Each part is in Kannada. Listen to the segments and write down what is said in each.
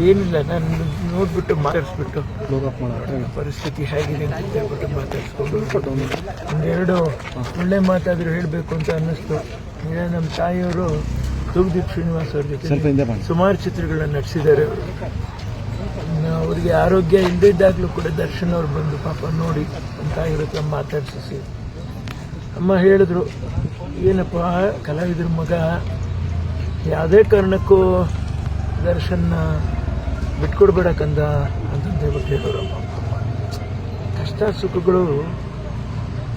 ಏನಿಲ್ಲ, ನಾನು ನೋಡ್ಬಿಟ್ಟು ಮಾತಾಡಿಸ್ಬಿಟ್ಟು ಪರಿಸ್ಥಿತಿ ಹೇಗಿದೆ ಅಂತ ಹೇಳ್ಬಿಟ್ಟು ಮಾತಾಡಿಸ್ಕೊಂಡು ಒಂದೆರಡು ಒಳ್ಳೆ ಮಾತಾದರೂ ಹೇಳಬೇಕು ಅಂತ ಅನ್ನಿಸ್ತು. ಈಗ ನಮ್ಮ ತಾಯಿಯವರು ತೂಗುದೀಪ್ ಶ್ರೀನಿವಾಸ್ ಅವ್ರ ಜೊತೆ ಸುಮಾರು ಚಿತ್ರಗಳನ್ನ ನಟಿಸಿದ್ದಾರೆ. ಅವರಿಗೆ ಆರೋಗ್ಯ ಇಲ್ಲದಿದ್ದಾಗಲೂ ಕೂಡ ದರ್ಶನ್ ಅವ್ರು ಬಂದು ಪಾಪ ನೋಡಿ ನಮ್ಮ ತಾಯಿಯವ್ರ ಹತ್ರ ಮಾತಾಡಿಸಿ ಅಮ್ಮ ಹೇಳಿದ್ರು, ಏನಪ್ಪ ಕಲಾವಿದ್ರ ಮಗ ಯಾವುದೇ ಕಾರಣಕ್ಕೂ ದರ್ಶನ್ನ ಬಿಟ್ಕೊಡ್ಬೇಡ ಕಂದ ಅಂತಂತ ಹೇಳ್ಬಿಟ್ಟು ಹೇಳೋರಮ್ಮ. ಕಷ್ಟ ಸುಖಗಳು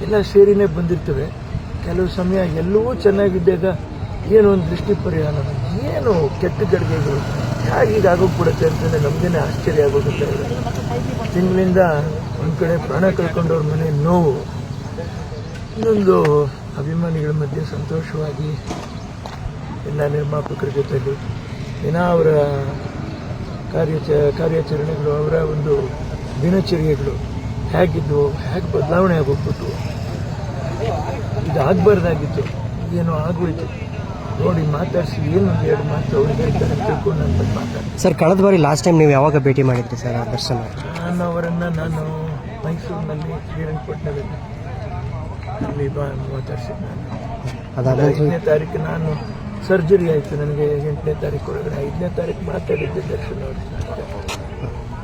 ಎಲ್ಲ ಸೇರಿನೇ ಬಂದಿರ್ತವೆ. ಕೆಲವು ಸಮಯ ಎಲ್ಲವೂ ಚೆನ್ನಾಗಿದ್ದಾಗ ಏನೋ ಒಂದು ದೃಷ್ಟಿ ಪರಿಹಾರ, ಏನು ಕೆಟ್ಟ ಗಡಿಗೆಗಳು ಹೇಗೆ ಆಗೋಗ್ಬಿಡುತ್ತೆ ಅಂತಂದರೆ ನಮಗೇನೆ ಆಶ್ಚರ್ಯ ಆಗೋಗುತ್ತೆ. ತಿಂಗಳಿಂದ ಒಂದು ಕಡೆ ಪ್ರಾಣ ಕಳ್ಕೊಂಡವ್ರ ಮನೆ ನೋವು, ಇನ್ನೊಂದು ಅಭಿಮಾನಿಗಳ ಮಧ್ಯೆ ಸಂತೋಷವಾಗಿ ಎಲ್ಲ ನಿರ್ಮಾಪಕರ ಜೊತೆಲಿ ದಿನ ಅವರ ಕಾರ್ಯಾಚರಣೆಗಳು, ಅವರ ಒಂದು ದಿನಚರ್ಯೆಗಳು ಹೇಗಿದ್ದು, ಹೇಗೆ ಬದಲಾವಣೆ ಆಗೋಗ್ಬಿಟ್ಟು, ಇದು ಆಗಬಾರ್ದಾಗಿತ್ತು, ಏನೋ ಆಗೋಯ್ತು ನೋಡಿ ಮಾತಾಡಿಸಿ ಏನೊಂದು ಎರಡು ಮಾತು ಅವ್ರಿಗೆ ಹೇಳ್ತಾರೆ ತಿಳ್ಕೊಂಡು ಅಂತ ಮಾತಾಡಿ. ಸರ್, ಕಳೆದ ಬಾರಿ ಲಾಸ್ಟ್ ಟೈಮ್ ನೀವು ಯಾವಾಗ ಭೇಟಿ ಮಾಡಿದ್ರಿ ಸರ್ ದರ್ಶನ್? ನಾನು ಮೈಸೂರಿನಲ್ಲಿ ಶ್ರೀರಂಗಪಟ್ಟಣದಲ್ಲಿ ಅಲ್ಲಿ ಮಾತಾಡ್ಸಿದ್ದು. ನಾನು 5ನೇ ತಾರೀಕು ನಾನು ಸರ್ಜರಿ ಆಯಿತು ನನಗೆ. 8ನೇ ತಾರೀಕು ಒಳಗಡೆ 5ನೇ ತಾರೀಕು ಮಾತಾಡಿದ್ದೆ ದರ್ಶನ್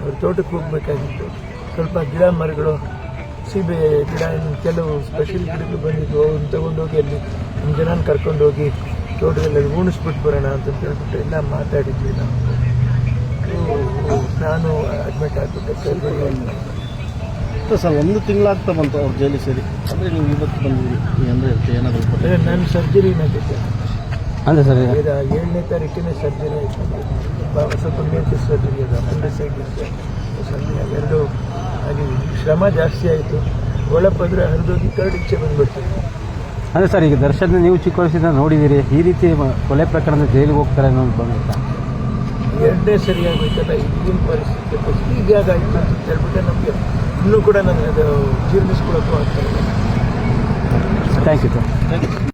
ಅವ್ರ ತೋಟಕ್ಕೆ ಹೋಗ್ಬೇಕಾಗಿತ್ತು. ಸ್ವಲ್ಪ ಗಿಡ ಮರಗಳು, ಸೀಬೆ ಗಿಡ, ಕೆಲವು ಸ್ಪೆಷಲ್ ಗಿಡಗಳು ಬಂದಿದ್ವು, ಅವ್ರನ್ನ ತಗೊಂಡೋಗಿ ಅಲ್ಲಿ ನಮ್ಮ ಜನ ಕರ್ಕೊಂಡೋಗಿ ತೋಟದಲ್ಲಿ ಉಣಿಸ್ಬಿಟ್ಟು ಬರೋಣ ಅಂತ ಹೇಳ್ಬಿಟ್ಟು ಎಲ್ಲ ಮಾತಾಡಿದ್ವಿ. ನಾನು ಅಡ್ಮಿಟ್ ಆಗಿಬಿಟ್ಟೆ ಸರ್. 1 ತಿಂಗಳಾಗ್ತಾ ಬಂತು ಅವ್ರು ಜೈಲಿ ಸೇರಿ. ಅಂದರೆ ನೀವು ಇವತ್ತು ಬಂದಿದ್ದೀರಿ ಅಂದರೆ ಏನಾದರೂ ನಾನು ಸರ್ಜರಿನಾಗಿದ್ದೆ ಅಂದರೆ ಸರ್ 7ನೇ ತಾರೀಕಿನೇ ಸರ್ಜರಿ ಆಯಿತು. ಸ್ವಲ್ಪ ಮೇಜರ್ ಸರ್ಜರಿ ಅದು, ಅಪೆಂಡಿಸೈಟಿಸ್ ಸರ್ಜರಿ ಎರಡು ಆಗಿ ಶ್ರಮ ಜಾಸ್ತಿ ಆಯಿತು. ಒಳಪದ್ರೆ ಹರಿದೋಗಿ ಕರಡಿಚ್ಚೆ ಬಂದ್ಬಿಡ್ತು. ಅಂದರೆ ಸರ್, ಈಗ ದರ್ಶನ್ ನೀವು ಚಿಕ್ಕ ವಯಸ್ಸಿಂದ ನೋಡಿದ್ದೀರಿ, ಈ ರೀತಿ ಕೊಲೆ ಪ್ರಕರಣದ ಜೈಲಿಗೆ ಹೋಗ್ತಾರೆ ಅನ್ನೋದು ಬಂದಿತ್ತ? 2ನೇ ಸರಿಯಾಗೋಯ್ತಲ್ಲ ಈಗಿನ ಪರಿಸ್ಥಿತಿ, ಈಗ ಆಗಾಯಿತು ಅಂತ ಹೇಳ್ಬಿಟ್ಟೆ ನಮಗೆ ಇನ್ನೂ ಕೂಡ ನನಗೆ ಅದು ಜೀರ್ಣಿಸ್ಕೊಳ್ಳೋಕ್ಕೂ ಆಗ್ತಾ ಇಲ್ಲ. Thank you sir.